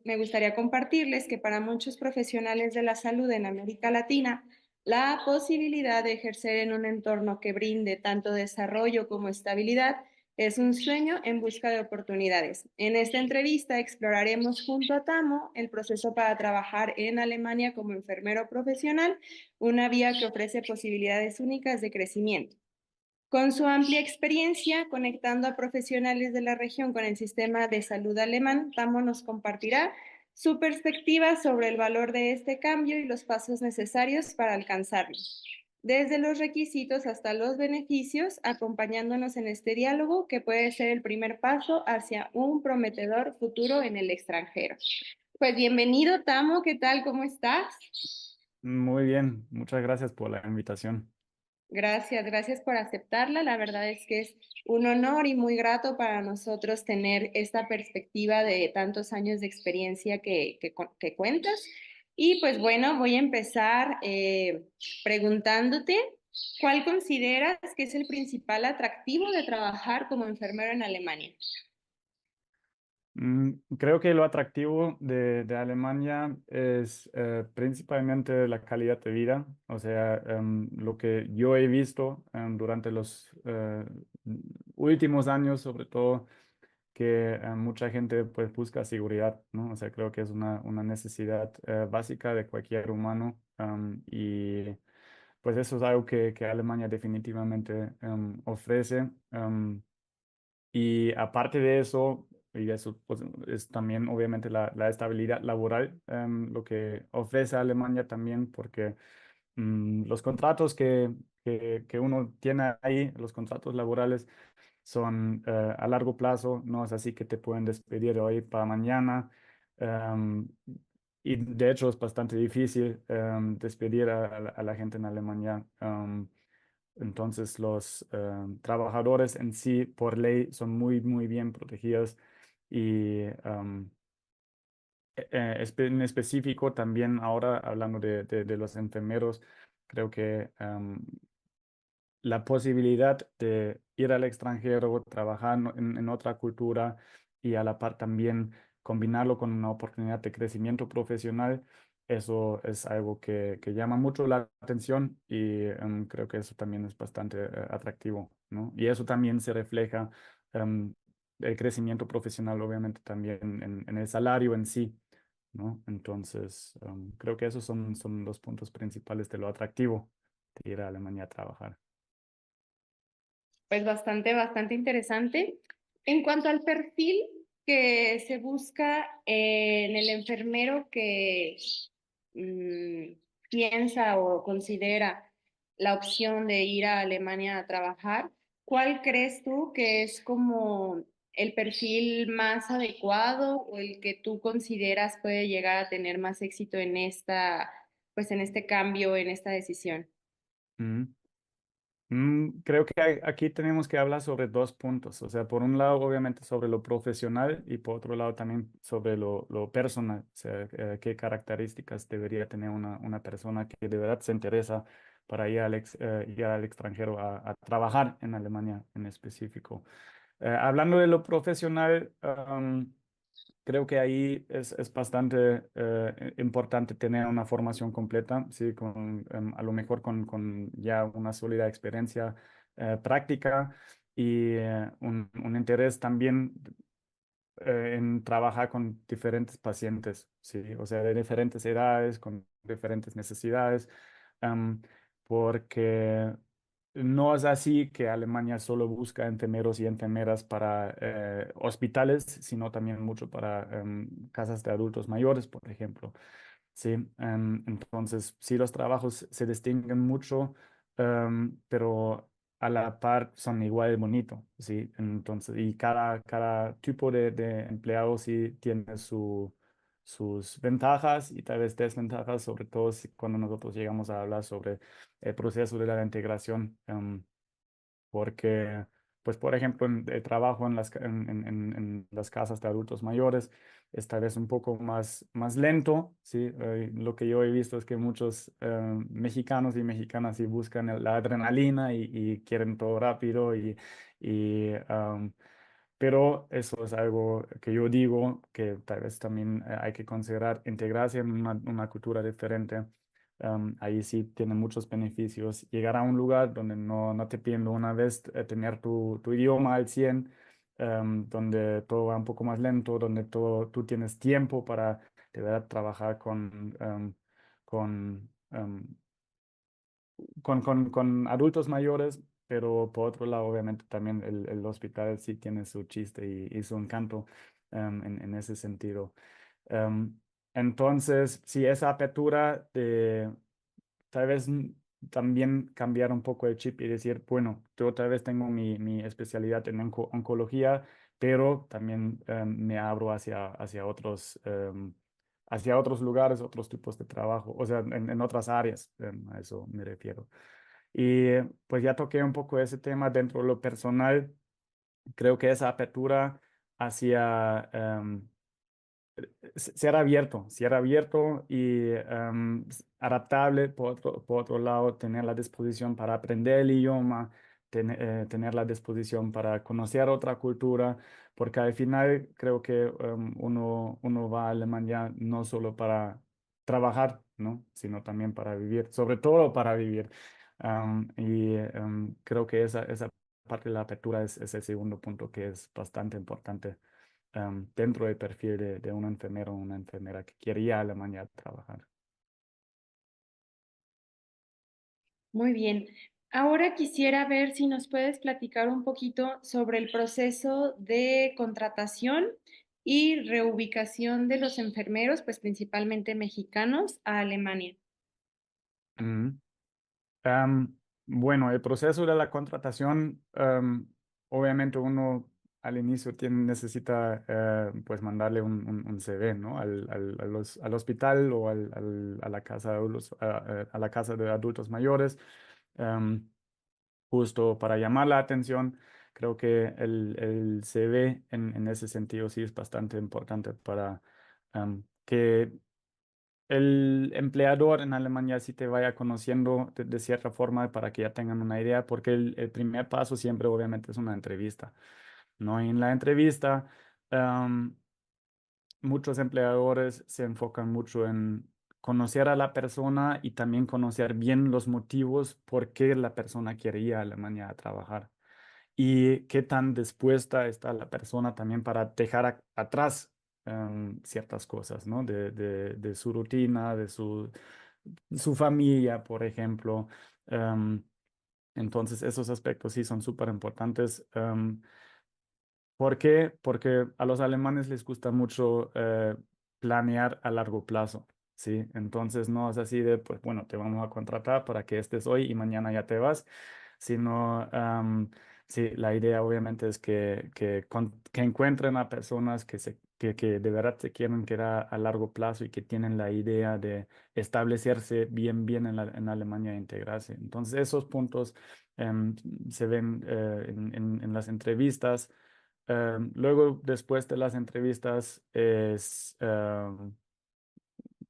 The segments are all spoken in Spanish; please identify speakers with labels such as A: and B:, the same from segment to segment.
A: Me gustaría compartirles que para muchos profesionales de la salud en América Latina, la posibilidad de ejercer en un entorno que brinde tanto desarrollo como estabilidad es un sueño en busca de oportunidades. En esta entrevista exploraremos junto a Tamo el proceso para trabajar en Alemania como enfermero profesional, una vía que ofrece posibilidades únicas de crecimiento. Con su amplia experiencia conectando a profesionales de la región con el sistema de salud alemán, Tamo nos compartirá su perspectiva sobre el valor de este cambio y los pasos necesarios para alcanzarlo, desde los requisitos hasta los beneficios, acompañándonos en este diálogo que puede ser el primer paso hacia un prometedor futuro en el extranjero. Pues bienvenido, Tamo, ¿qué tal? ¿Cómo estás?
B: Muy bien, muchas gracias por la invitación.
A: Gracias por aceptarla. La verdad es que es un honor y muy grato para nosotros tener esta perspectiva de tantos años de experiencia que cuentas. Y pues bueno, voy a empezar preguntándote, ¿cuál consideras que es el principal atractivo de trabajar como enfermero en Alemania?
B: Creo que lo atractivo de Alemania es principalmente la calidad de vida, o sea, lo que yo he visto durante los últimos años, sobre todo, que mucha gente pues busca seguridad, ¿no? O sea, creo que es una necesidad básica de cualquier humano y pues eso es algo que Alemania definitivamente ofrece. Y aparte de eso, y eso pues, es también obviamente la estabilidad laboral, lo que ofrece Alemania también, porque los contratos que uno tiene ahí, los contratos laborales, son a largo plazo, no es así que te pueden despedir de hoy para mañana. em, y de hecho es bastante difícil despedir a la gente en Alemania. Entonces los trabajadores en sí, por ley, son muy bien protegidos y en específico también ahora hablando de los enfermeros, creo que la posibilidad de ir al extranjero, trabajar en otra cultura y a la par también combinarlo con una oportunidad de crecimiento profesional, eso es algo que llama mucho la atención y creo que eso también es bastante atractivo, ¿no? Y eso también se refleja em, el crecimiento profesional, obviamente, también en el salario en sí, ¿no? Entonces, creo que esos son los puntos principales de lo atractivo de ir a Alemania a trabajar.
A: Pues bastante interesante. En cuanto al perfil que se busca en el enfermero que piensa o considera la opción de ir a Alemania a trabajar, ¿cuál crees tú que es como el perfil más adecuado o el que tú consideras puede llegar a tener más éxito en pues en este cambio, en esta decisión?
B: Mm. Creo que aquí tenemos que hablar sobre dos puntos, o sea, por un lado obviamente sobre lo profesional y por otro lado también sobre lo personal, o sea, qué características debería tener una persona que de verdad se interesa para ir al extranjero a trabajar en Alemania en específico. Hablando de lo profesional, creo que ahí es bastante importante tener una formación completa, sí, a lo mejor con ya una sólida experiencia práctica y un interés también en trabajar con diferentes pacientes, sí, o sea, de diferentes edades, con diferentes necesidades, am, porque no es así que Alemania solo busca enfermeros y enfermeras para hospitales, sino también mucho para casas de adultos mayores, por ejemplo. Sí, entonces sí los trabajos se distinguen mucho, pero a la par son igual de bonito, sí. Entonces, y cada tipo de empleado sí tiene sus ventajas y tal vez desventajas, sobre todo cuando nosotros llegamos a hablar sobre el proceso de la integración. Porque, pues, por ejemplo, el trabajo en las casas de adultos mayores es tal vez un poco más lento, ¿sí? Lo que yo he visto es que muchos mexicanos y mexicanas sí buscan la adrenalina y quieren todo rápido y pero eso es algo que yo digo que tal vez también hay que considerar integrarse en una cultura diferente. Ahí sí tiene muchos beneficios. Llegar a un lugar donde no te piden una vez tener tu idioma al 100, donde todo va un poco más lento, donde tú tienes tiempo para de verdad trabajar con, em, con adultos mayores, pero por otro lado, obviamente también el hospital sí tiene su chiste y su encanto en ese sentido. Em, entonces, sí, esa apertura de tal vez también cambiar un poco el chip y decir, bueno, yo tal vez tengo mi especialidad en oncología, pero también me abro hacia hacia otros lugares, otros tipos de trabajo, o sea, en otras áreas, a eso me refiero. Y pues ya toqué un poco ese tema dentro de lo personal. Creo que esa apertura hacia ser abierto y adaptable, por otro lado, tener la disposición para aprender el idioma, tener la disposición para conocer otra cultura, porque al final creo que uno va a Alemania no solo para trabajar, ¿no? Sino también para vivir, sobre todo para vivir. Creo que esa parte de la apertura es el segundo punto que es bastante importante dentro del perfil de un enfermero o una enfermera que quiere ir a Alemania a trabajar.
A: Muy bien. Ahora quisiera ver si nos puedes platicar un poquito sobre el proceso de contratación y reubicación de los enfermeros, pues principalmente mexicanos, a Alemania.
B: Mm. Am, bueno, el proceso de la contratación, obviamente uno al inicio necesita pues mandarle un CV, ¿no? Al hospital o a la casa de a la casa de adultos mayores, am, justo para llamar la atención. Creo que el CV en ese sentido sí es bastante importante para que el empleador en Alemania sí te vaya conociendo de cierta forma para que ya tengan una idea, porque el primer paso siempre obviamente es una entrevista, ¿no? Y en la entrevista, am, muchos empleadores se enfocan mucho en conocer a la persona y también conocer bien los motivos por qué la persona quiere ir a Alemania a trabajar y qué tan dispuesta está la persona también para dejar atrás ciertas cosas, ¿no? De su rutina, de su familia, por ejemplo. Em, entonces, esos aspectos sí son súper importantes. ¿Por qué? Porque a los alemanes les gusta mucho planear a largo plazo, ¿sí? Entonces no es así de, pues bueno, te vamos a contratar para que estés hoy y mañana ya te vas, sino, sí, la idea obviamente es que encuentren a personas que de verdad se quieren quedar a largo plazo y que tienen la idea de establecerse bien en Alemania e integrarse. Entonces esos puntos em, se ven en las entrevistas. Luego, después de las entrevistas,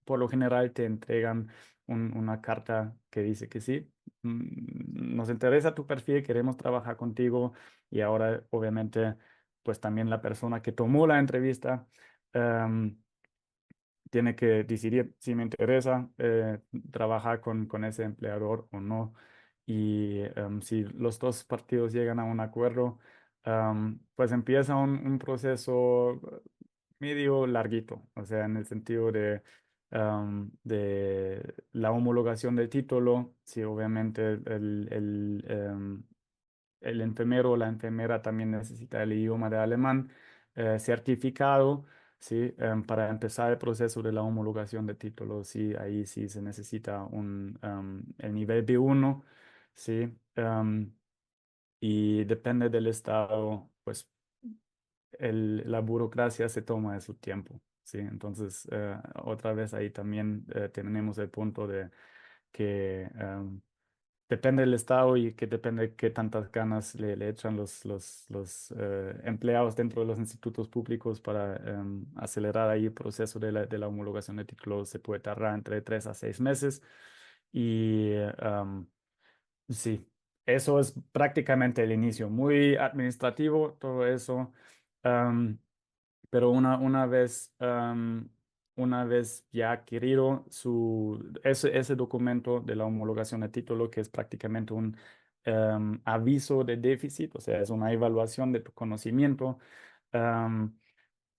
B: por lo general te entregan una carta que dice que sí, nos interesa tu perfil, queremos trabajar contigo y ahora obviamente pues también la persona que tomó la entrevista em, tiene que decidir si me interesa trabajar con ese empleador o no. Y si los dos partidos llegan a un acuerdo, pues empieza un proceso medio larguito, o sea, en el sentido de la homologación del título, si obviamente el enfermero o la enfermera también necesita el idioma de alemán certificado, ¿sí? Para empezar el proceso de la homologación de títulos, sí, ahí sí se necesita el nivel B1, ¿sí? Y depende del estado, pues la burocracia se toma de su tiempo, ¿sí? Entonces, otra vez ahí también tenemos el punto de que depende del estado y que depende qué tantas ganas le echan los empleados dentro de los institutos públicos para acelerar ahí el proceso de la homologación de títulos. Se puede tardar entre 3 a 6 meses y sí. eso es prácticamente el inicio, muy administrativo, todo eso. am, pero una vez ya adquirido ese documento de la homologación de título, que es prácticamente un aviso de déficit, o sea, es una evaluación de tu conocimiento. am,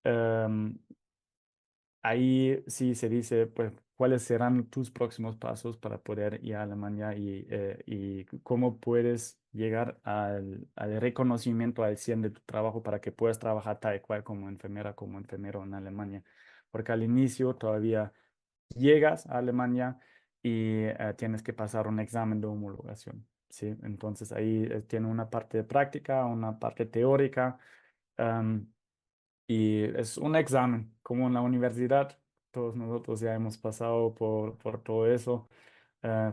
B: am, Ahí sí se dice, pues, cuáles serán tus próximos pasos para poder ir a Alemania y cómo puedes llegar al reconocimiento al 100 de tu trabajo para que puedas trabajar tal cual como enfermera, como enfermero en Alemania. Porque al inicio todavía llegas a Alemania y tienes que pasar un examen de homologación, ¿sí? Entonces ahí tiene una parte de práctica, una parte teórica. Y es un examen, como en la universidad. Todos nosotros ya hemos pasado por todo eso,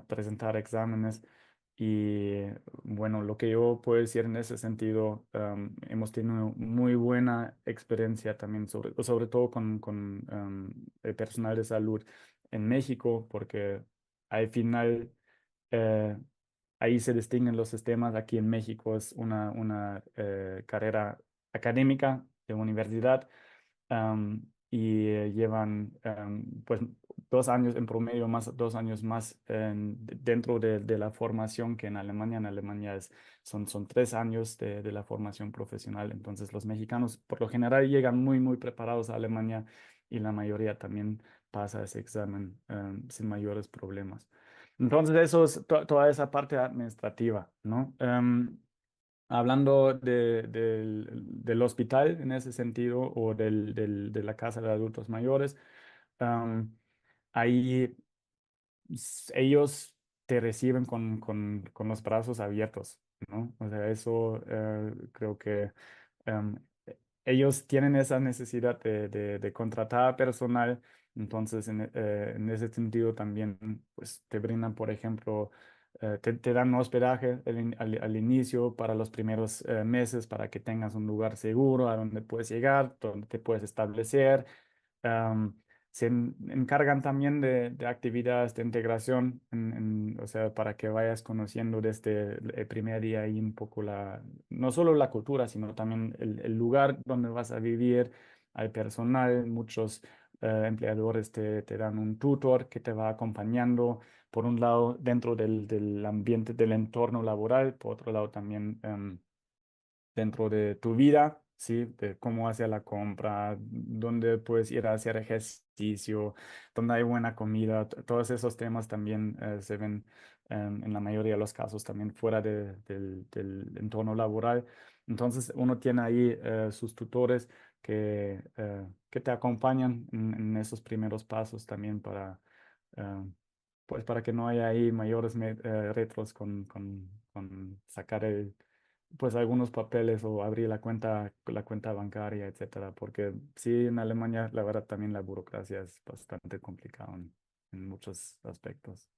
B: presentar exámenes. Y bueno, lo que yo puedo decir en ese sentido, hemos tenido muy buena experiencia también, sobre todo con el personal de salud en México, porque al final eh, ahí se distinguen los sistemas. Aquí en México es una carrera académica de universidad, y llevan pues 2 años en promedio, más 2 años más dentro de la formación que en Alemania. En Alemania son 3 años de la formación profesional. Entonces los mexicanos por lo general llegan muy preparados a Alemania y la mayoría también pasa ese examen sin mayores problemas. Entonces eso es toda esa parte administrativa, ¿no? Hablando del hospital en ese sentido o de la casa de adultos mayores, am, ahí ellos te reciben con los brazos abiertos, ¿no? O sea, eso creo que em, ellos tienen esa necesidad de contratar personal. Entonces en ese sentido también pues te brindan, por ejemplo, te dan hospedaje al inicio para los primeros meses para que tengas un lugar seguro a donde puedes llegar, donde te puedes establecer. Am, Se encargan también de actividades de integración, o sea, para que vayas conociendo desde el primer día ahí un poco no solo la cultura, sino también el lugar donde vas a vivir, al personal. Muchos empleadores te dan un tutor que te va acompañando, por un lado, dentro del ambiente, del entorno laboral, por otro lado también dentro de tu vida, ¿sí? De cómo hacer la compra, dónde puedes ir a hacer ejercicio, dónde hay buena comida. Todos esos temas también se ven en la mayoría de los casos también fuera del entorno laboral. Entonces uno tiene ahí sus tutores que te acompañan en esos primeros pasos también eh, pues para que no haya ahí mayores retos con sacar pues algunos papeles o abrir la cuenta bancaria, etcétera. Porque sí, en Alemania, la verdad, también la burocracia es bastante complicada en muchos aspectos.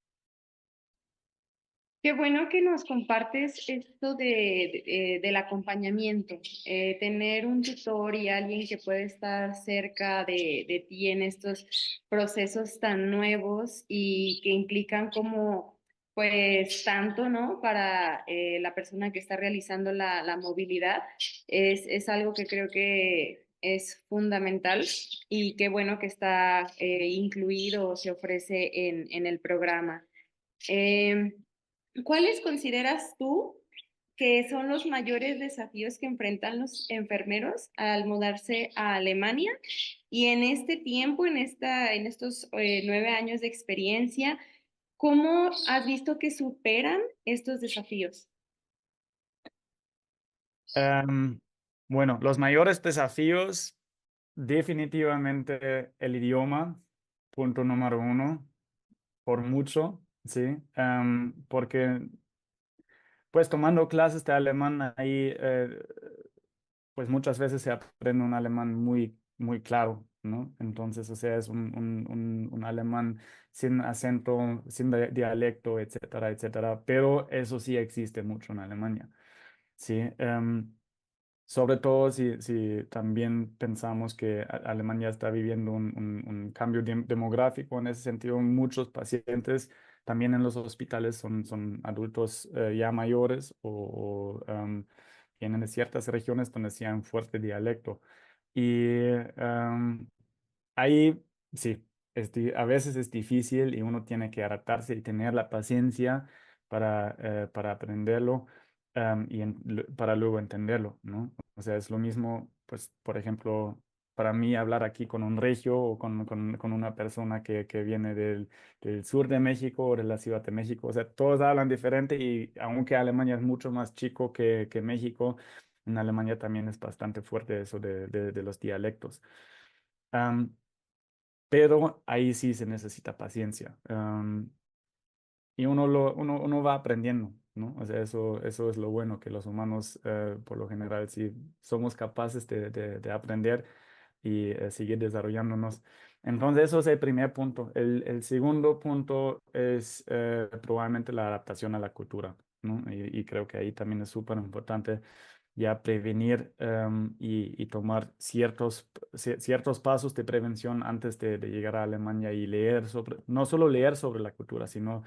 A: Qué bueno que nos compartes esto del acompañamiento, tener un tutor y alguien que puede estar cerca de ti en estos procesos tan nuevos y que implican como, pues, tanto, ¿no? Para la persona que está realizando la movilidad, es algo que creo que es fundamental y qué bueno que está incluido o se ofrece en el programa. Em, ¿Cuáles consideras tú que son los mayores desafíos que enfrentan los enfermeros al mudarse a Alemania? Y en este tiempo, en estos 9 años de experiencia, ¿cómo has visto que superan estos desafíos?
B: Em, bueno, los mayores desafíos, definitivamente el idioma, punto número uno, por mucho, ¿sí? Porque pues tomando clases de alemán ahí, pues muchas veces se aprende un alemán muy claro, ¿no? Entonces, o sea, es un alemán sin acento, sin dialecto, etcétera, etcétera. Pero eso sí existe mucho en Alemania, ¿sí? Sobre todo si también pensamos que Alemania está viviendo un cambio demográfico. En ese sentido, muchos pacientes también en los hospitales son adultos ya mayores vienen de ciertas regiones donde sí hay un fuerte dialecto. Y ahí sí, a veces es difícil y uno tiene que adaptarse y tener la paciencia para aprenderlo para luego entenderlo, ¿no? O sea, es lo mismo, pues, por ejemplo, para mí hablar aquí con un regio o con una persona que viene del sur de México o de la Ciudad de México. O sea, todos hablan diferente y aunque Alemania es mucho más chico que México, en Alemania también es bastante fuerte eso de los dialectos. Am, pero ahí sí se necesita paciencia. Y uno va aprendiendo, ¿no? O sea, eso es lo bueno, que los humanos, por lo general, sí somos capaces de aprender y seguir desarrollándonos. Entonces, eso es el primer punto. El segundo punto es probablemente la adaptación a la cultura, ¿no? Y creo que ahí también es súper importante ya prevenir y tomar ciertos pasos de prevención antes de llegar a Alemania y leer sobre, no solo leer sobre la cultura, sino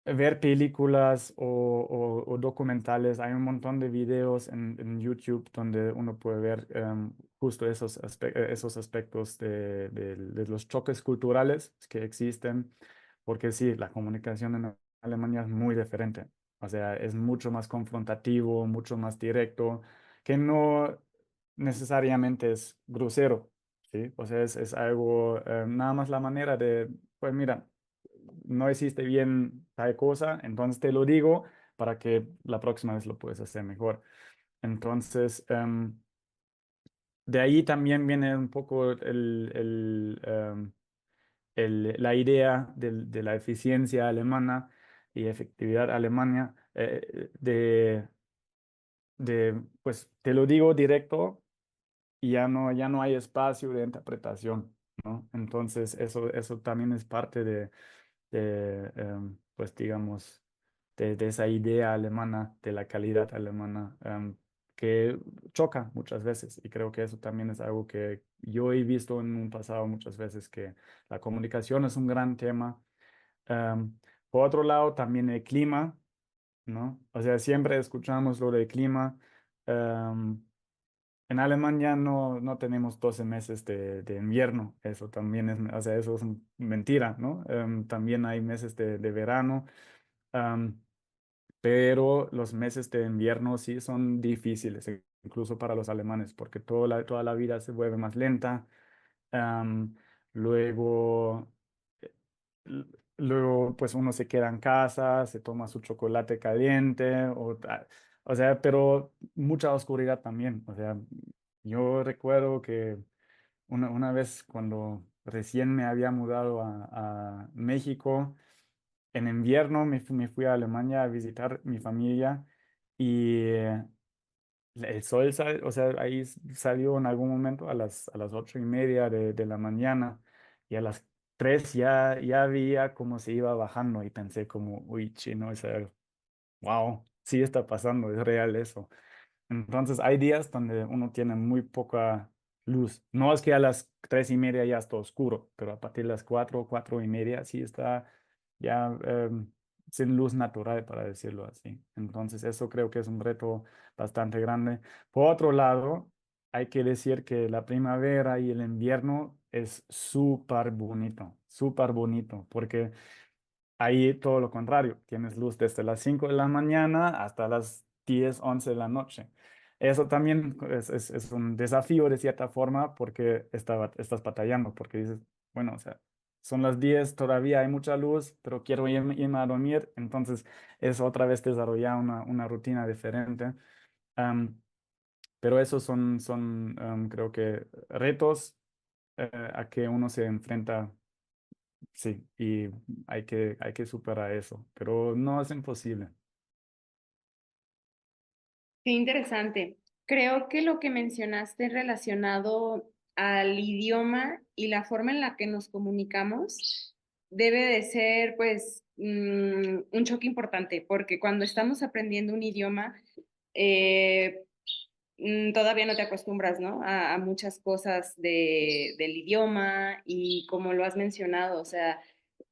B: ver películas o documentales. Hay un montón de videos en YouTube donde uno puede ver justo esos aspectos de los choques culturales que existen, porque sí, la comunicación en Alemania es muy diferente. O sea, es mucho más confrontativo, mucho más directo, que no necesariamente es grosero, ¿sí? O sea, es algo, nada más la manera de, pues mira, no hiciste bien tal cosa, entonces te lo digo para que la próxima vez lo puedes hacer mejor. Entonces, de ahí también viene un poco la idea de la eficiencia alemana y efectividad alemana pues te lo digo directo y ya no hay espacio de interpretación, ¿no? Entonces, eso también es parte pues digamos, de esa idea alemana, de la calidad alemana, que choca muchas veces. Y creo que eso también es algo que yo he visto en un pasado muchas veces, que la comunicación es un gran tema. Em, por otro lado, también el clima, ¿no? O sea, siempre escuchamos lo del clima. em, en Alemania no tenemos 12 meses de invierno, eso también es, o sea, eso es mentira, ¿no? También hay meses de verano, am, pero los meses de invierno sí son difíciles, incluso para los alemanes, porque toda la vida se vuelve más lenta. am, luego, eh, l- luego, pues uno se queda en casa, se toma su chocolate caliente, o sea, pero mucha oscuridad también. O sea, yo recuerdo que una vez cuando recién me había mudado a México, en invierno me fui a Alemania a visitar mi familia y el sol, o sea, ahí salió en algún momento a las 8:30 de la mañana y a las 3 ya veía cómo se iba bajando y pensé como, uy, chino, o sea, wow, sí está pasando, es real eso. Entonces hay días donde uno tiene muy poca luz. No es que a las 3:30 ya está oscuro, pero a partir de las 4:30 sí está ya sin luz natural, para decirlo así. Entonces eso creo que es un reto bastante grande. Por otro lado, hay que decir que la primavera y el invierno es súper bonito, porque ahí todo lo contrario, tienes luz desde las 5 de la mañana hasta las 10 11 de la noche. Eso también es un desafío de cierta forma porque estás batallando, porque dices, bueno, o sea, son las 10 todavía hay mucha luz, pero quiero irme a dormir, entonces es otra vez desarrollar una rutina diferente. Am, pero esos son creo que, retos a que uno se enfrenta. Sí, y hay que superar eso, pero no es imposible.
A: Qué interesante. Creo que lo que mencionaste relacionado al idioma y la forma en la que nos comunicamos debe de ser, pues, un choque importante, porque cuando estamos aprendiendo un idioma, eh, todavía no te acostumbras, ¿no? A muchas cosas del idioma y como lo has mencionado, o sea,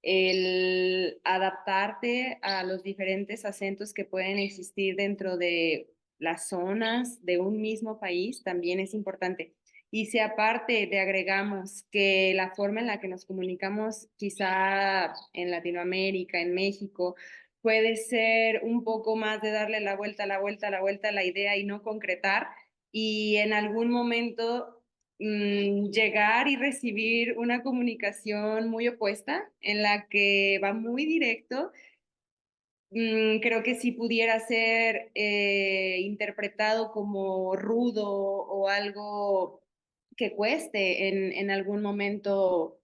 A: el adaptarte a los diferentes acentos que pueden existir dentro de las zonas de un mismo país también es importante. Y si aparte le agregamos que la forma en la que nos comunicamos quizá en Latinoamérica, en México, puede ser un poco más de darle la vuelta, la vuelta, la vuelta a la idea y no concretar, y en algún momento llegar y recibir una comunicación muy opuesta en la que va muy directo. Creo que si pudiera ser interpretado como rudo o algo que cueste en algún momento,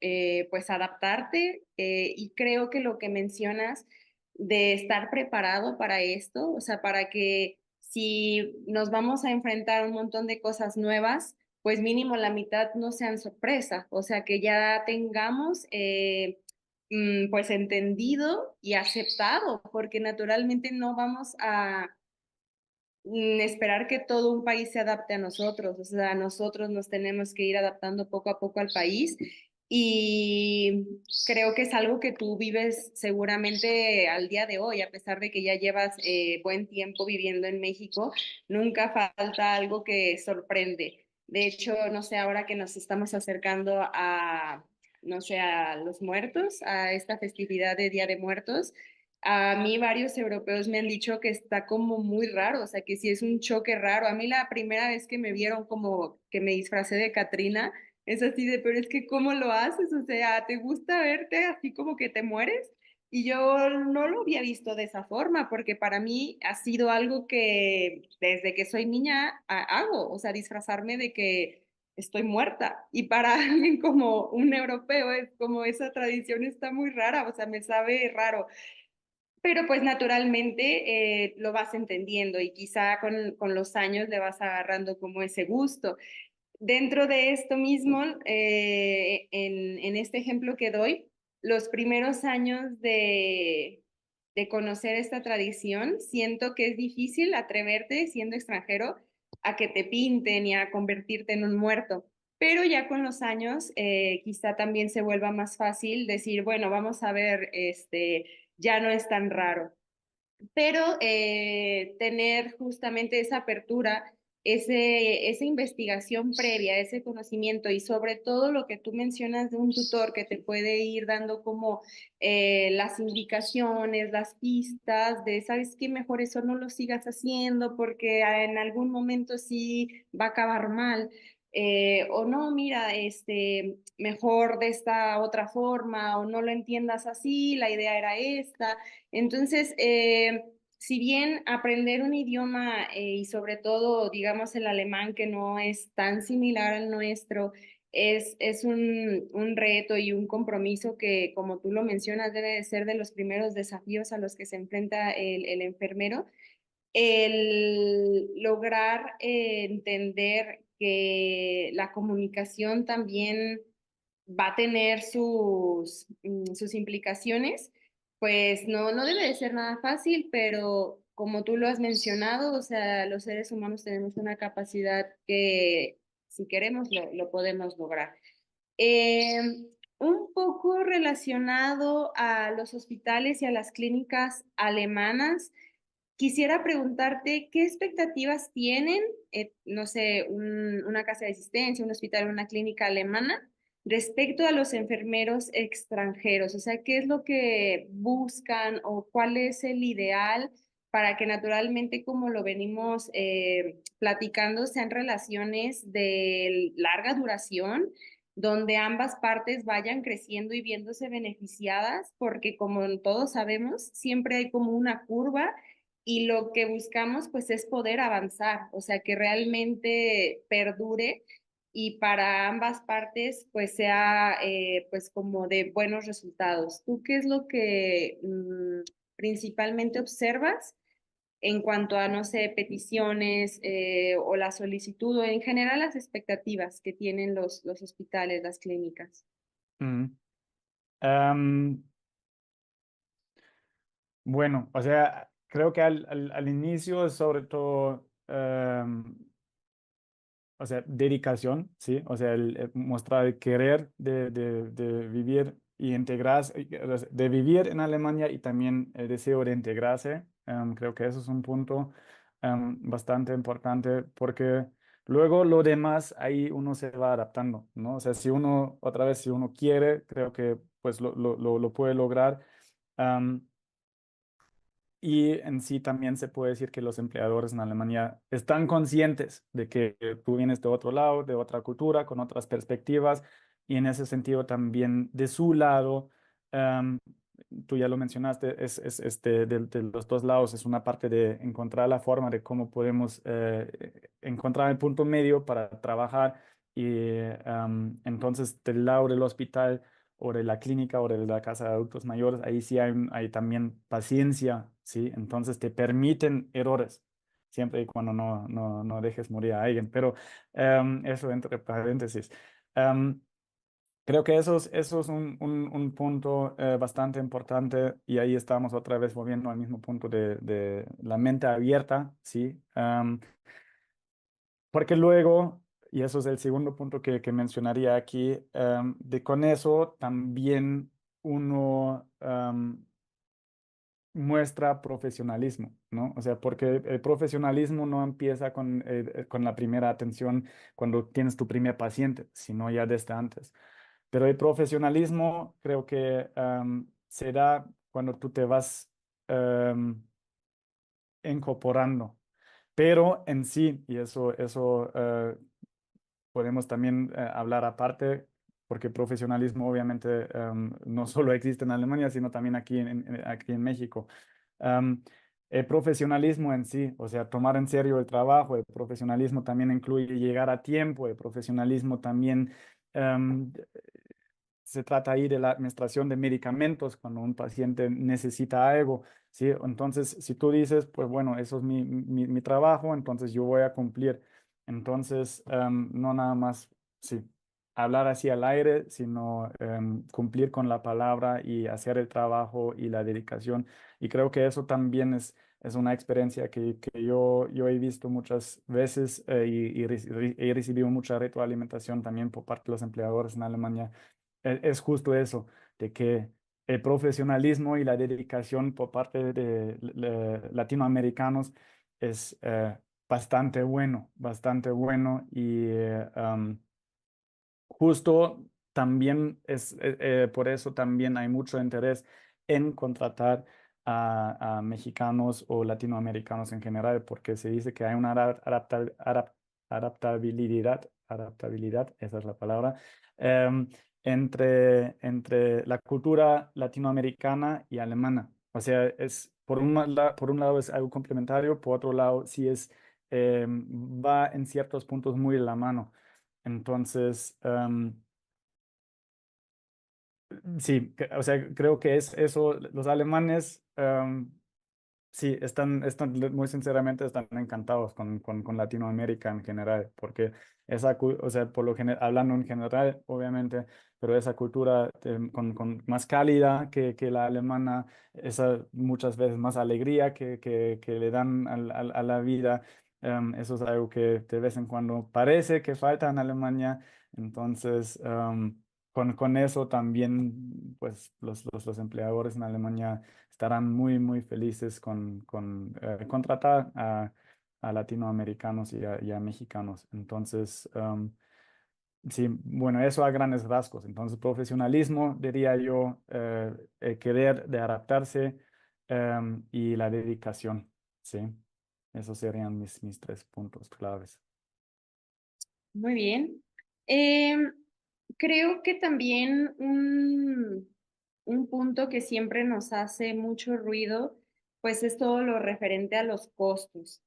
A: pues adaptarte. Y creo que lo que mencionas de estar preparado para esto, o sea, para que si nos vamos a enfrentar a un montón de cosas nuevas, pues mínimo la mitad no sean sorpresa, o sea, que ya tengamos pues entendido y aceptado, porque naturalmente no vamos a esperar que todo un país se adapte a nosotros, o sea, nosotros nos tenemos que ir adaptando poco a poco al país, y creo que es algo que tú vives seguramente al día de hoy, a pesar de que ya llevas buen tiempo viviendo en México, nunca falta algo que sorprende. De hecho, no sé, ahora que nos estamos acercando a, no sé, a los muertos, a esta festividad de Día de Muertos, a mí varios europeos me han dicho que está como muy raro, o sea, que sí es un choque raro. A mí la primera vez que me vieron como que me disfracé de Catrina, es así de, pero es que ¿cómo lo haces? O sea, ¿te gusta verte así como que te mueres? Y yo no lo había visto de esa forma, porque para mí ha sido algo que desde que soy niña hago, o sea, disfrazarme de que estoy muerta. Y para alguien como un europeo es como esa tradición está muy rara, o sea, me sabe raro, pero pues naturalmente lo vas entendiendo y quizá con los años le vas agarrando como ese gusto. Dentro de esto mismo, en este ejemplo que doy, los primeros años de conocer esta tradición, siento que es difícil atreverte siendo extranjero a que te pinten y a convertirte en un muerto. Pero ya con los años, quizá también se vuelva más fácil decir, bueno, vamos a ver, ya no es tan raro, pero tener justamente esa apertura, esa investigación previa, ese conocimiento y sobre todo lo que tú mencionas de un tutor que te puede ir dando como las indicaciones, las pistas de, ¿sabes qué? Mejor eso no lo sigas haciendo porque en algún momento sí va a acabar mal. O no, mira, mejor de esta otra forma, o no lo entiendas así, la idea era esta. Entonces, si bien aprender un idioma y sobre todo, digamos, el alemán, que no es tan similar al nuestro, es un reto y un compromiso que, como tú lo mencionas, debe de ser de los primeros desafíos a los que se enfrenta el enfermero, el lograr entender que la comunicación también va a tener sus implicaciones, pues no debe de ser nada fácil, pero como tú lo has mencionado, o sea, los seres humanos tenemos una capacidad que si queremos lo podemos lograr. Eh, un poco relacionado a los hospitales y a las clínicas alemanas, quisiera preguntarte qué expectativas tienen, no sé, una casa de asistencia, un hospital, una clínica alemana, respecto a los enfermeros extranjeros. O sea, ¿qué es lo que buscan o cuál es el ideal para que naturalmente, como lo venimos platicando, sean relaciones de larga duración, donde ambas partes vayan creciendo y viéndose beneficiadas? Porque como todos sabemos, siempre hay como una curva y lo que buscamos pues es poder avanzar, o sea, que realmente perdure y para ambas partes pues sea pues como de buenos resultados. ¿Tú qué es lo que principalmente observas en cuanto a, no sé, peticiones o la solicitud o en general las expectativas que tienen los hospitales, las clínicas?
B: Mm. Am, bueno, o sea, creo que al inicio, sobre todo, o sea, dedicación, ¿sí? O sea, el mostrar el querer de vivir y integrarse, de vivir en Alemania y también el deseo de integrarse. Creo que eso es un punto bastante importante porque luego lo demás ahí uno se va adaptando, ¿no? O sea, si uno, otra vez, si uno quiere, creo que pues lo puede lograr. Am, y en sí también se puede decir que los empleadores en Alemania están conscientes de que tú vienes de otro lado, de otra cultura, con otras perspectivas, y en ese sentido también de su lado, em, tú ya lo mencionaste, de los dos lados es una parte de encontrar la forma de cómo podemos encontrar el punto medio para trabajar y entonces del lado del hospital o de la clínica o de la casa de adultos mayores, ahí sí hay también paciencia, ¿sí? Entonces te permiten errores, siempre y cuando no dejes morir a alguien. Pero eso entre paréntesis. Em, Creo que eso es un punto bastante importante y ahí estamos otra vez volviendo al mismo punto de la mente abierta, ¿sí? Porque luego, y eso es el segundo punto que mencionaría aquí, de con eso también uno muestra profesionalismo, ¿no? O sea, porque el profesionalismo no empieza con la primera atención cuando tienes tu primer paciente, sino ya desde antes. Pero el profesionalismo creo que se da cuando tú te vas incorporando. Pero en sí, y eso podemos también hablar aparte, porque profesionalismo obviamente no solo existe en Alemania, sino también aquí en México. Am, el profesionalismo en sí, o sea, tomar en serio el trabajo, el profesionalismo también incluye llegar a tiempo, el profesionalismo también am, se trata ahí de la administración de medicamentos cuando un paciente necesita algo, ¿sí? Entonces, si tú dices, pues bueno, eso es mi trabajo, entonces yo voy a cumplir. Entonces, no nada más, sí, hablar así al aire, sino cumplir con la palabra y hacer el trabajo y la dedicación. Y creo que eso también es una experiencia que yo he visto muchas veces he recibido mucha retroalimentación también por parte de los empleadores en Alemania es justo eso, de que el profesionalismo y la dedicación por parte de latinoamericanos es bastante bueno y justo también por eso también hay mucho interés en contratar a mexicanos o latinoamericanos en general, porque se dice que hay una adaptabilidad, esa es la palabra, em, entre la cultura latinoamericana y alemana. O sea, por un lado es algo complementario, por otro lado sí va en ciertos puntos muy de la mano. Entonces, sí, o sea, creo que es eso. Los alemanes, sí, muy sinceramente, están encantados con Latinoamérica en general, porque o sea, hablando en general, obviamente, pero esa cultura con más cálida que la alemana, esa muchas veces más alegría que le dan a la vida. Eso es algo que de vez en cuando parece que falta en Alemania. Entonces, con eso también, pues los empleadores en Alemania estarán muy felices con contratar a latinoamericanos y a mexicanos. Entonces, sí, bueno, eso a grandes rasgos. Entonces, profesionalismo, diría yo, el querer de adaptarse y la dedicación, ¿sí? Esos serían mis tres puntos claves.
A: Muy bien. Em, Creo que también un punto que siempre nos hace mucho ruido, pues es todo lo referente a los costos.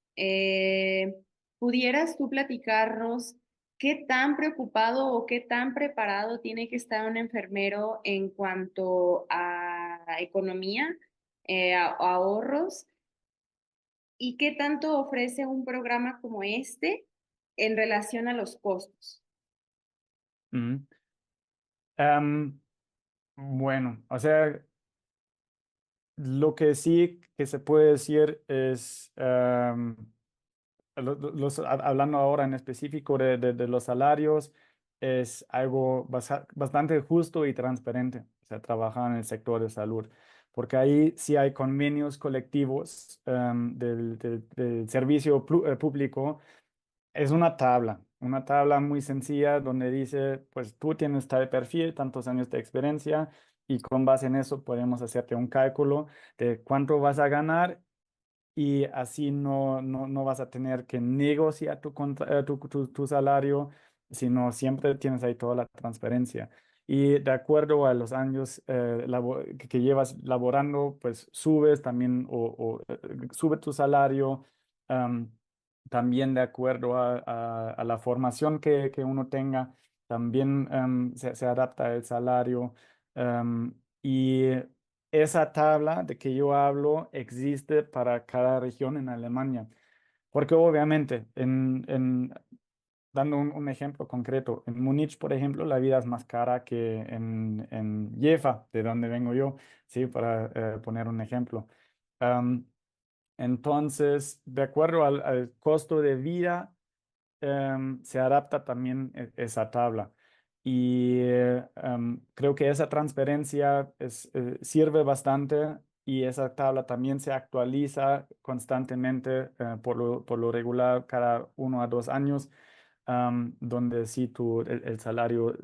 A: ¿Pudieras tú platicarnos qué tan preocupado o qué tan preparado tiene que estar un enfermero en cuanto a economía, a ahorros? ¿Y qué tanto ofrece un programa como este en relación a los costos?
B: Mm. Em, bueno, o sea, lo que sí que se puede decir es, hablando ahora en específico de los salarios, es algo bastante justo y transparente. o sea, trabajar en el sector de salud, porque ahí sí hay convenios colectivos del servicio público. Es una tabla muy sencilla donde dice, pues tú tienes tal perfil, tantos años de experiencia y con base en eso podemos hacerte un cálculo de cuánto vas a ganar y así no vas a tener que negociar tu salario, sino siempre tienes ahí toda la transparencia. Y de acuerdo a los años que llevas laborando, pues subes también sube tu salario. am, También de acuerdo a la formación que uno tenga, también se adapta el salario. Y esa tabla de que yo hablo existe para cada región en Alemania, porque obviamente, dando un ejemplo concreto, en Múnich, por ejemplo, la vida es más cara que en Jefa, de donde vengo yo, ¿sí? Para poner un ejemplo. Am, entonces, de acuerdo al costo de vida, se adapta también esa tabla. Y creo que esa transparencia sirve bastante y esa tabla también se actualiza constantemente por lo regular cada 1 a 2 años, donde sí el salario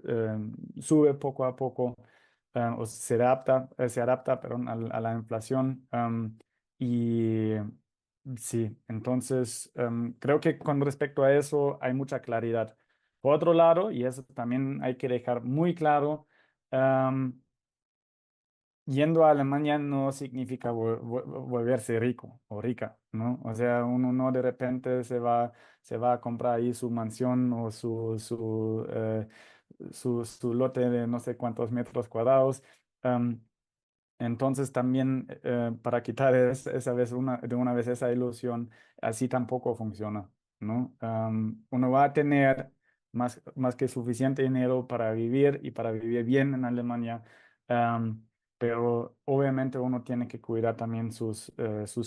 B: sube poco a poco o se adapta, perdón, a la inflación. Y sí, entonces creo que con respecto a eso hay mucha claridad. Por otro lado, y eso también hay que dejar muy claro, em, yendo a Alemania no significa volverse rico o rica, ¿no? O sea, uno no de repente se va a comprar ahí su mansión o su lote de no sé cuántos metros cuadrados. Entonces también para quitar esa vez de una vez esa ilusión, así tampoco funciona, ¿no? Uno va a tener más que suficiente dinero para vivir y para vivir bien en Alemania, am, pero obviamente uno tiene que cuidar también sus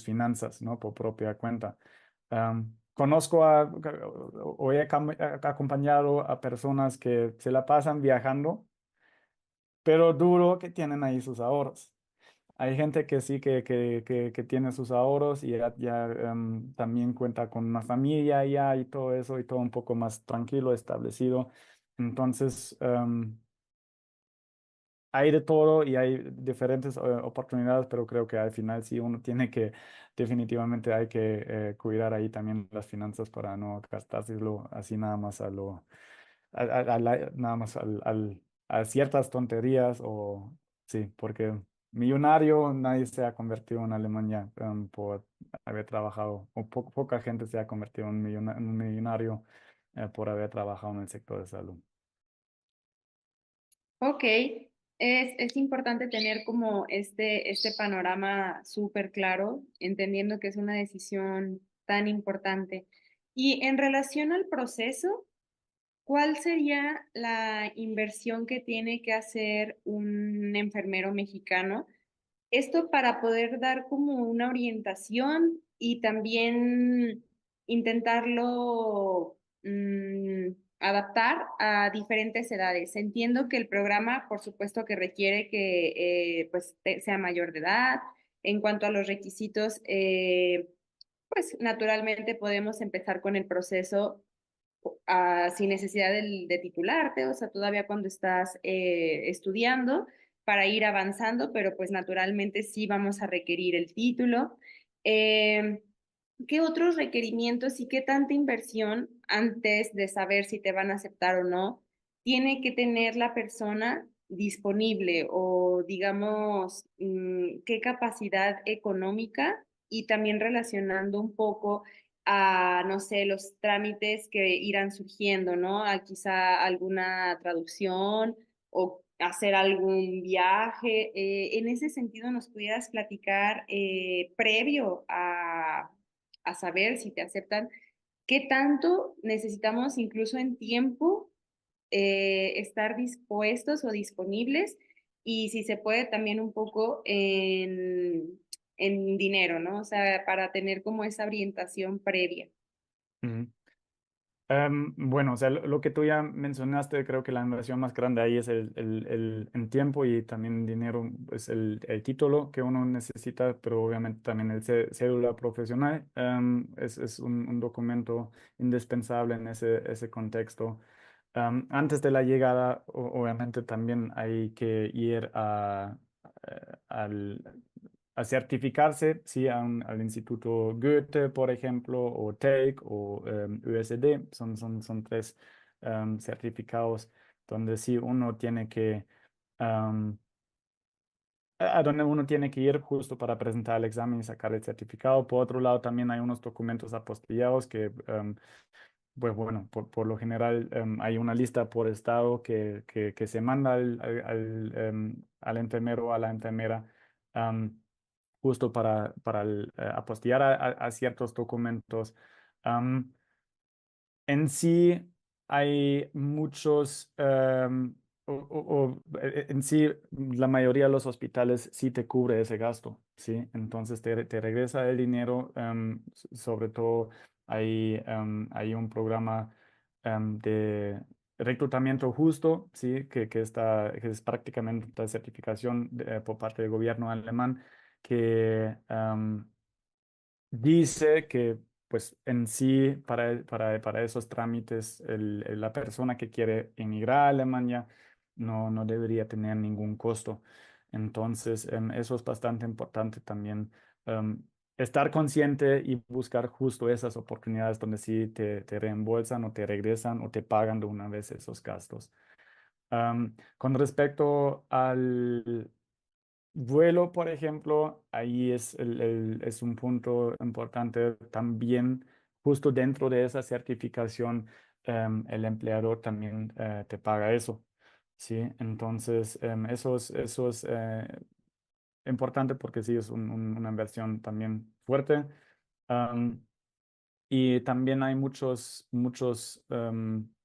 B: finanzas, ¿no? Por propia cuenta. Conozco o he acompañado a personas que se la pasan viajando, pero duro que tienen ahí sus ahorros. Hay gente que sí que tiene sus ahorros y también cuenta con una familia ya y todo eso y todo un poco más tranquilo, establecido. Entonces, hay de todo y hay diferentes oportunidades, pero creo que al final sí uno tiene que, definitivamente hay que cuidar ahí también las finanzas para no gastárselo así nada más nada más a ciertas tonterías o sí, porque millonario nadie se ha convertido en Alemania por haber trabajado, o poca gente se ha convertido en en un millonario por haber trabajado en el sector de salud.
A: Ok, es importante tener como este panorama súper claro, entendiendo que es una decisión tan importante. Y en relación al proceso, ¿cuál sería la inversión que tiene que hacer un enfermero mexicano? Esto para poder dar como una orientación y también intentarlo adaptar a diferentes edades. Entiendo que el programa, por supuesto, que requiere que pues sea mayor de edad. En cuanto a los requisitos, pues naturalmente podemos empezar con el proceso sin necesidad de titularte, o sea, todavía cuando estás estudiando para ir avanzando, pero pues naturalmente sí vamos a requerir el título. Eh, ¿Qué otros requerimientos y qué tanta inversión antes de saber si te van a aceptar o no tiene que tener la persona disponible o digamos qué capacidad económica y también relacionando un poco a, no sé, los trámites que irán surgiendo, ¿no? A quizá alguna traducción o hacer algún viaje. En ese sentido, ¿nos pudieras platicar previo a saber si te aceptan, qué tanto necesitamos incluso en tiempo estar dispuestos o disponibles y si se puede también un poco en dinero, ¿no? O sea, para tener como esa orientación previa.
B: Ujú. Bueno, o sea, lo que tú ya mencionaste, creo que la inversión más grande ahí es en tiempo y también en dinero, es el título que uno necesita, pero obviamente también el cédula profesional es un documento indispensable en ese contexto. Antes de la llegada, obviamente también hay que ir eh, al, a certificarse, sí, al Instituto Goethe, por ejemplo, o TEC o USD, son tres certificados donde sí uno tiene que, am, a donde uno tiene que ir justo para presentar el examen y sacar el certificado. Por otro lado, también hay unos documentos apostillados que pues bueno, por lo general hay una lista por estado que se manda al enfermero o a la enfermera am, justo para apostillar a ciertos documentos. Am, en sí hay muchos, en sí la mayoría de los hospitales sí te cubre ese gasto, ¿sí? Entonces te regresa el dinero, sobre todo hay un programa de reclutamiento justo, ¿sí? Que es prácticamente una certificación por parte del gobierno alemán que dice que, pues, en sí, para esos trámites, la persona que quiere emigrar a Alemania no debería tener ningún costo. Entonces, eso es bastante importante también, em, estar consciente y buscar justo esas oportunidades donde sí te reembolsan o te regresan o te pagan de una vez esos gastos. Con respecto al vuelo, por ejemplo, ahí es un punto importante también, justo dentro de esa certificación, el empleador también te paga eso, ¿sí? Entonces, eso es importante porque sí es una inversión también fuerte. Am, y también hay muchos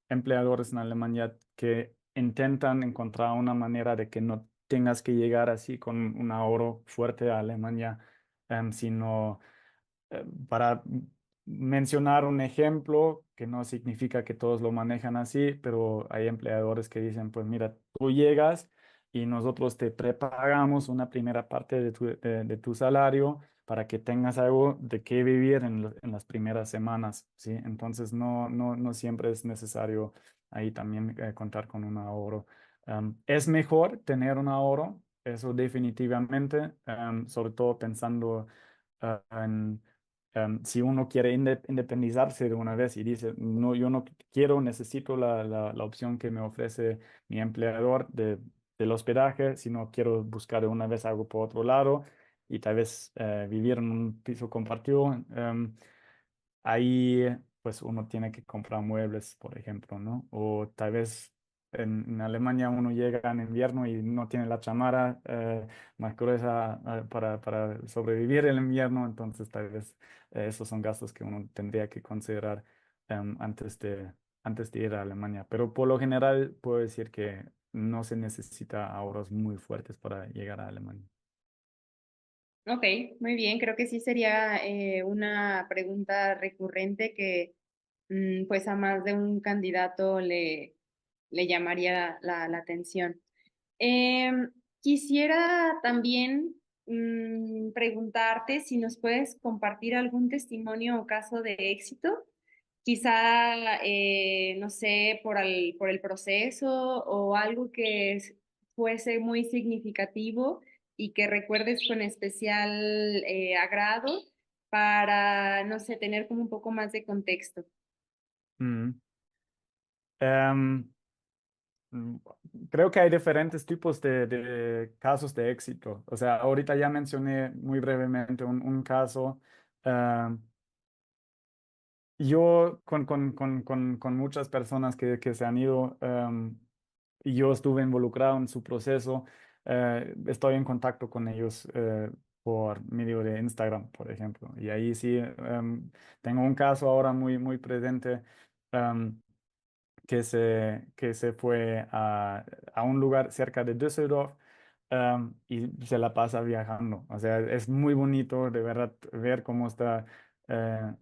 B: empleadores en Alemania que intentan encontrar una manera de que no tengas que llegar así con un ahorro fuerte a Alemania, sino para mencionar un ejemplo, que no significa que todos lo manejan así, pero hay empleadores que dicen, pues mira, tú llegas y nosotros te prepagamos una primera parte de tu salario para que tengas algo de qué vivir en las primeras semanas, ¿sí? Entonces no siempre es necesario ahí también contar con un ahorro. Es mejor tener un ahorro, eso definitivamente, sobre todo pensando en si uno quiere independizarse de una vez y dice, no, yo no quiero, necesito la opción que me ofrece mi empleador del hospedaje, sino quiero buscar de una vez algo por otro lado y tal vez vivir en un piso compartido. Ahí pues uno tiene que comprar muebles, por ejemplo, ¿no? O tal vez en Alemania uno llega en invierno y no tiene la chamarra más gruesa para sobrevivir el invierno, entonces tal vez esos son gastos que uno tendría que considerar antes de ir a Alemania. Pero por lo general puedo decir que no se necesita ahorros muy fuertes para llegar a Alemania.
A: Ok, muy bien. Creo que sí sería una pregunta recurrente que pues a más de un candidato le llamaría la atención. Em, Quisiera también preguntarte si nos puedes compartir algún testimonio o caso de éxito, quizá, no sé, por el proceso o algo que fuese muy significativo y que recuerdes con especial agrado para, no sé, tener como un poco más de contexto.
B: Mm. Em, Mm, Creo que hay diferentes tipos de casos de éxito. O sea, ahorita ya mencioné muy brevemente un caso. ah, yo con muchas personas que se han ido y yo estuve involucrado en su proceso, estoy en contacto con ellos por medio de Instagram, por ejemplo. Y ahí sí tengo un caso ahora muy presente. Que se fue a un lugar cerca de Düsseldorf y se la pasa viajando. O sea, es muy bonito de verdad ver cómo está. eh,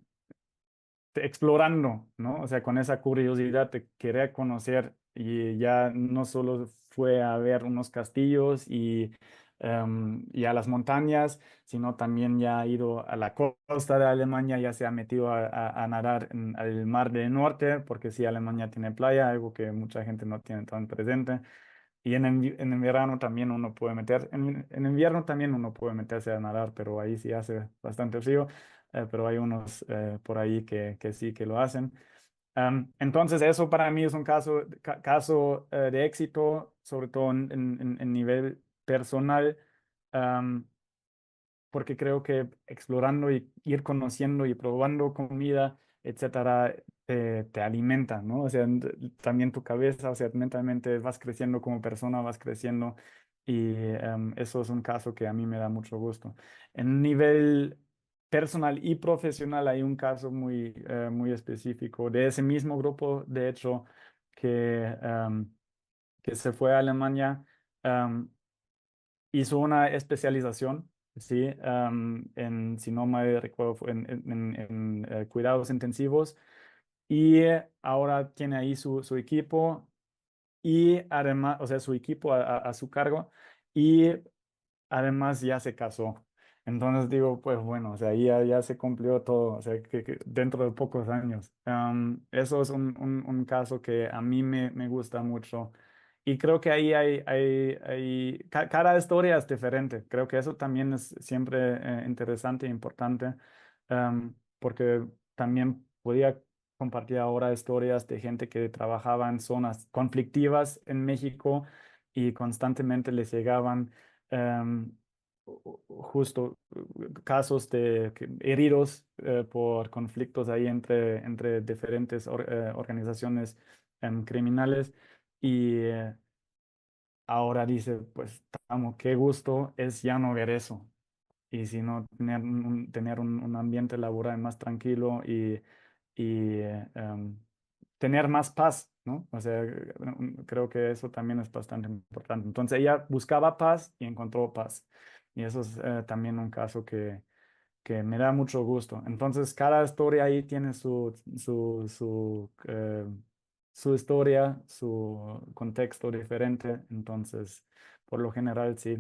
B: explorando, ¿no? O sea, con esa curiosidad de querer conocer y ya no solo fue a ver unos castillos y a las montañas, sino también ya ha ido a la costa de Alemania, ya se ha metido a nadar en el Mar del Norte, porque sí, Alemania tiene playa, algo que mucha gente no tiene tan presente. Y en el verano también uno puede en invierno también uno puede meterse a nadar, pero ahí sí hace bastante frío, pero hay unos por ahí que sí que lo hacen. Entonces eso para mí es un caso de éxito, sobre todo en nivel personal. am, Porque creo que explorando y ir conociendo y probando comida, etcétera, te alimenta, ¿no? O sea, también tu cabeza, o sea, mentalmente vas creciendo como persona, vas creciendo y eso es un caso que a mí me da mucho gusto. En nivel personal y profesional hay un caso muy específico de ese mismo grupo, de hecho, que se fue a Alemania. em, Hizo una especialización, sí, si no me recuerdo, fue en cuidados intensivos y ahora tiene ahí su equipo y además, o sea, su equipo a su cargo y además ya se casó. Entonces digo, pues bueno, o sea, ahí ya se cumplió todo, o sea, que dentro de pocos años. Eso es un caso que a mí me gusta mucho. Y creo que ahí cada historia es diferente. Creo que eso también es siempre interesante e importante, porque también podía compartir ahora historias de gente que trabajaba en zonas conflictivas en México y constantemente les llegaban em, justo casos de heridos por conflictos ahí entre diferentes organizaciones criminales y ahora dice, pues, tamo, qué gusto es ya no ver eso y sino tener un ambiente laboral más tranquilo y tener más paz, ¿no? O sea, creo que eso también es bastante importante. Entonces ella buscaba paz y encontró paz. Y eso es también un caso que me da mucho gusto. Entonces cada historia ahí tiene su historia, su contexto diferente. Entonces, por lo general, sí,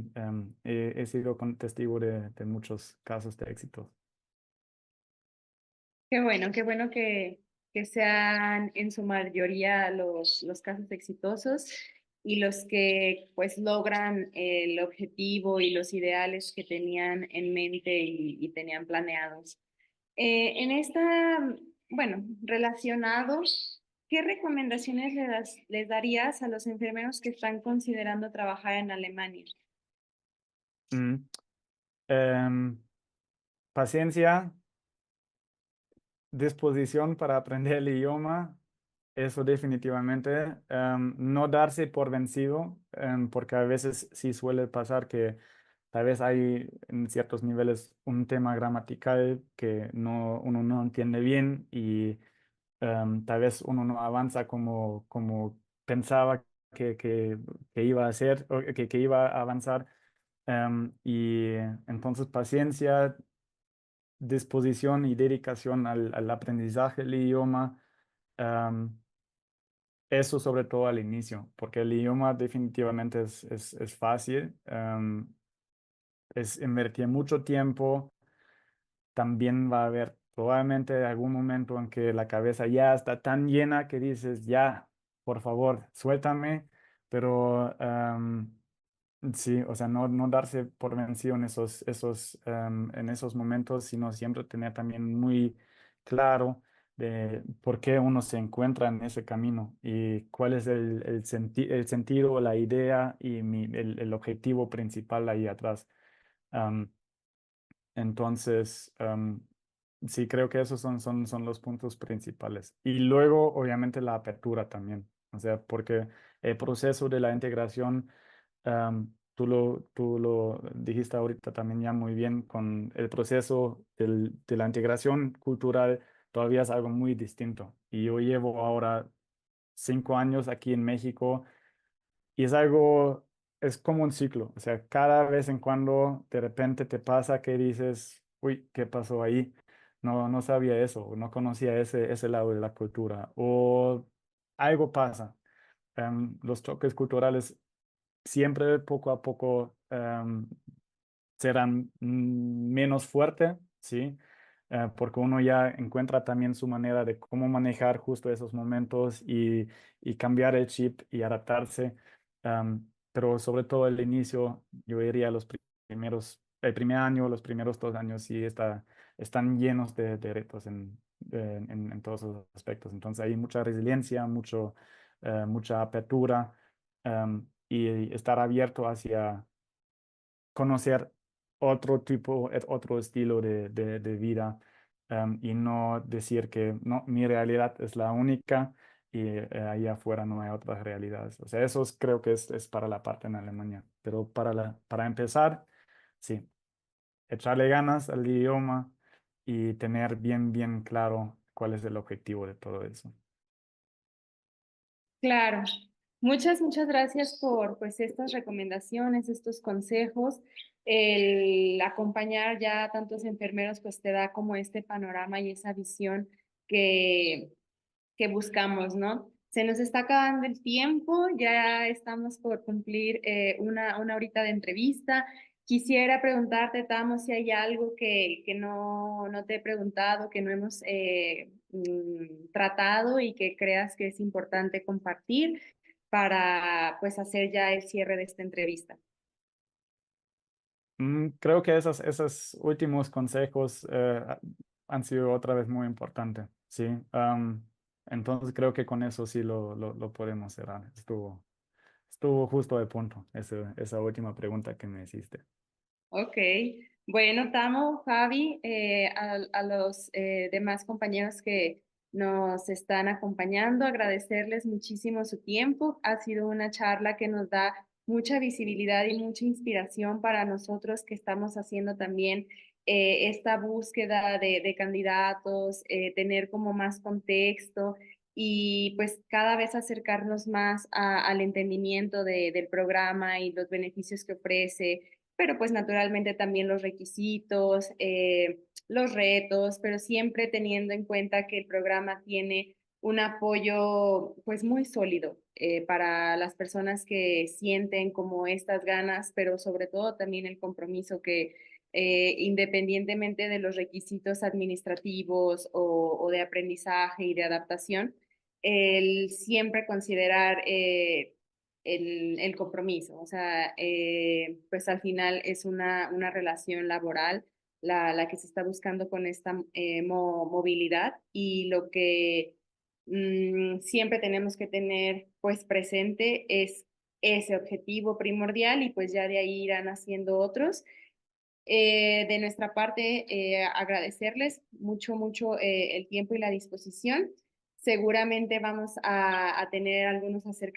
B: he sido testigo de muchos casos de éxito.
A: Qué bueno que sean en su mayoría los casos exitosos y los que pues logran el objetivo y los ideales que tenían en mente y tenían planeados. En esta, bueno, relacionados, ¿qué recomendaciones les darías a los enfermeros que están considerando trabajar en Alemania?
B: Mm. Em, Paciencia, disposición para aprender el idioma, eso definitivamente. No darse por vencido, porque a veces sí suele pasar que tal vez hay en ciertos niveles un tema gramatical que uno no entiende bien y tal vez uno no avanza como pensaba que iba a hacer o que iba a avanzar. Y entonces paciencia, disposición y dedicación al aprendizaje del idioma, am, eso sobre todo al inicio, porque el idioma definitivamente es fácil, es invertir mucho tiempo, también va a haber probablemente algún momento en que la cabeza ya está tan llena que dices, ya, por favor, suéltame, pero sí, o sea, no darse por vencido en esos momentos, sino siempre tener también muy claro de por qué uno se encuentra en ese camino y cuál es el sentido, la idea y el objetivo principal ahí atrás. Am, entonces, sí, creo que esos son los puntos principales. Y luego, obviamente, la apertura también. O sea, porque el proceso de la integración, tú lo dijiste ahorita también ya muy bien, con el proceso de la integración cultural todavía es algo muy distinto. Y yo llevo ahora 5 años aquí en México y es como un ciclo, o sea, cada vez en cuando de repente te pasa que dices, uy, ¿qué pasó ahí? no sabía eso, no conocía ese lado de la cultura. O algo pasa. Los choques culturales siempre poco a poco serán menos fuertes, ¿sí? Porque uno ya encuentra también su manera de cómo manejar justo esos momentos y cambiar el chip y adaptarse. Pero sobre todo el inicio, yo diría el primer año, los primeros 2 años, sí están llenos de retos en todos esos aspectos. Entonces hay mucha resiliencia, mucha apertura, y estar abierto hacia conocer otro tipo, otro estilo de vida, y no decir que no, mi realidad es la única y ahí afuera no hay otras realidades. O sea, creo que es para la parte en Alemania. Pero para empezar, sí, echarle ganas al idioma y tener bien claro cuál es el objetivo de todo eso.
A: Claro. Muchas gracias por pues estas recomendaciones, estos consejos. El acompañar ya a tantos enfermeros pues te da como este panorama y esa visión que, que buscamos, ¿no? Se nos está acabando el tiempo, ya estamos por cumplir una horita de entrevista. Quisiera preguntarte, Tamo, si hay algo que no te he preguntado, que no hemos tratado y que creas que es importante compartir para pues hacer ya el cierre de esta entrevista.
B: Creo que esos últimos consejos han sido otra vez muy importantes, ¿sí? Entonces creo que con eso sí lo podemos cerrar. Estuvo justo de punto esa última pregunta que me hiciste.
A: Ok, bueno, Tamo, Javi, a los demás compañeros que nos están acompañando, agradecerles muchísimo su tiempo. Ha sido una charla que nos da mucha visibilidad y mucha inspiración para nosotros que estamos haciendo también esta búsqueda de candidatos, tener como más contexto y pues cada vez acercarnos más al entendimiento del programa y los beneficios que ofrece, pero pues naturalmente también los requisitos, los retos, pero siempre teniendo en cuenta que el programa tiene un apoyo pues muy sólido para las personas que sienten como estas ganas, pero sobre todo también el compromiso que independientemente de los requisitos administrativos o de aprendizaje y de adaptación, el siempre considerar el compromiso. O sea, pues al final es una relación laboral la que se está buscando con esta movilidad y lo que siempre tenemos que tener pues presente es ese objetivo primordial y pues ya de ahí irán haciendo otros. De nuestra parte, agradecerles mucho el tiempo y la disposición. Seguramente vamos a tener algunos acercamientos